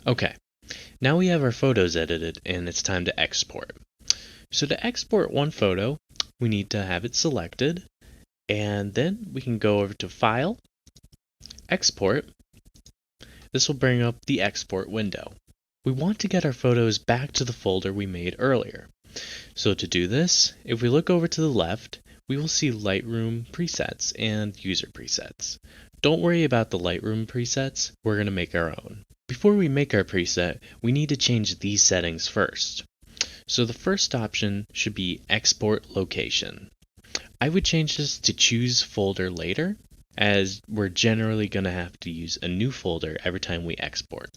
Okay, now we have our photos edited and it's time to export. So to export one photo, we need to have it selected, and then we can go over to File, Export. This will bring up the export window. We want to get our photos back to the folder we made earlier. So to do this, if we look over to the left, we will see Lightroom presets and user presets. Don't worry about the Lightroom presets, we're going to make our own. Before we make our preset, we need to change these settings first. So the first option should be Export Location. I would change this to Choose Folder Later, as we're generally going to have to use a new folder every time we export.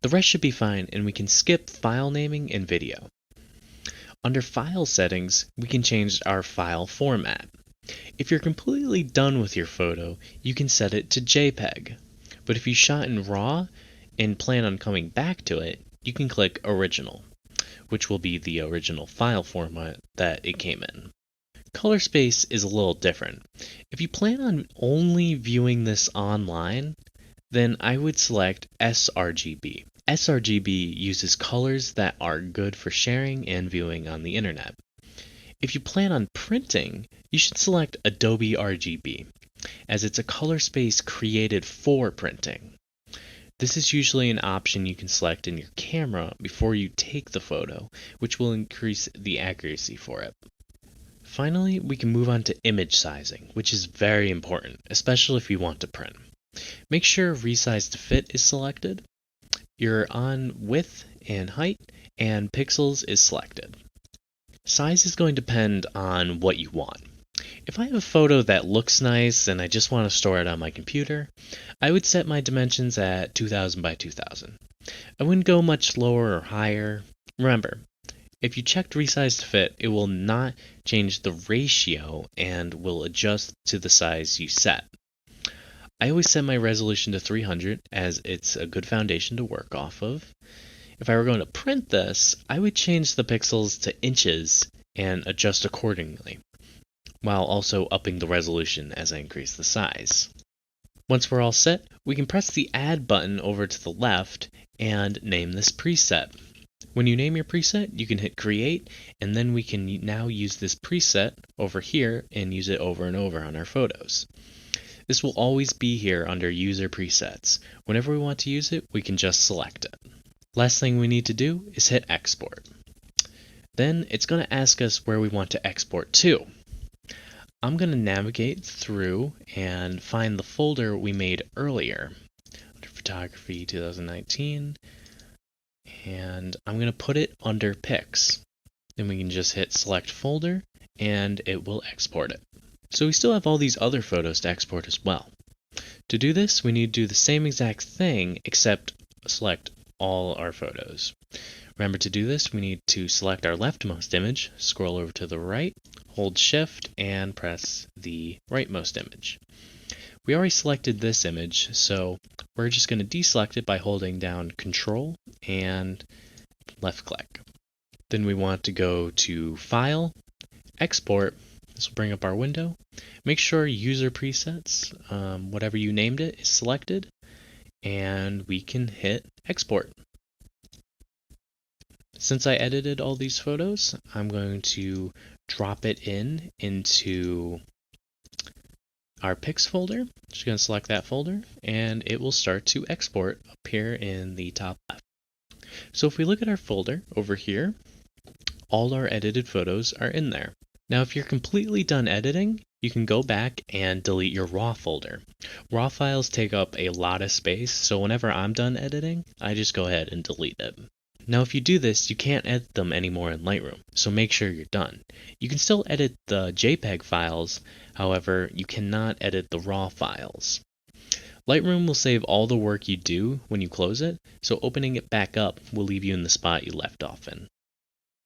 The rest should be fine, and we can skip file naming and video. Under File Settings, we can change our file format. If you're completely done with your photo, you can set it to JPEG. But if you shot in RAW and plan on coming back to it, you can click Original, which will be the original file format that it came in. Color space is a little different. If you plan on only viewing this online, then I would select sRGB. sRGB uses colors that are good for sharing and viewing on the internet. If you plan on printing, you should select Adobe RGB, as it's a color space created for printing. This is usually an option you can select in your camera before you take the photo, which will increase the accuracy for it. Finally, we can move on to image sizing, which is very important, especially if you want to print. Make sure Resize to Fit is selected. You're on width and height, and pixels is selected. Size is going to depend on what you want. If I have a photo that looks nice and I just want to store it on my computer, I would set my dimensions at 2000 by 2000. I wouldn't go much lower or higher. Remember, if you checked Resize to Fit, it will not change the ratio and will adjust to the size you set. I always set my resolution to 300 as it's a good foundation to work off of. If I were going to print this, I would change the pixels to inches and adjust accordingly, while also upping the resolution as I increase the size. Once we're all set, we can press the Add button over to the left and name this preset. When you name your preset, you can hit Create, and then we can now use this preset over here and use it over and over on our photos. This will always be here under User Presets. Whenever we want to use it, we can just select it. Last thing we need to do is hit Export. Then it's going to ask us where we want to export to. I'm going to navigate through and find the folder we made earlier under Photography 2019, and I'm going to put it under Pics. Then we can just hit Select Folder and it will export it. So we still have all these other photos to export as well. To do this, we need to do the same exact thing except select all our photos. Remember, to do this, we need to select our leftmost image, scroll over to the right, hold Shift, and press the rightmost image. We already selected this image, so we're just going to deselect it by holding down Control and left click. Then we want to go to File, Export. This will bring up our window. Make sure User Presets, whatever you named it, is selected, and we can hit Export. Since I edited all these photos, I'm going to drop it into our Pics folder. Just going to select that folder, and it will start to export up here in the top left. So if we look at our folder over here, all our edited photos are in there. Now, if you're completely done editing, you can go back and delete your RAW folder. RAW files take up a lot of space, so whenever I'm done editing, I just go ahead and delete it. Now, if you do this, you can't edit them anymore in Lightroom, so make sure you're done. You can still edit the JPEG files, however, you cannot edit the RAW files. Lightroom will save all the work you do when you close it, so opening it back up will leave you in the spot you left off in.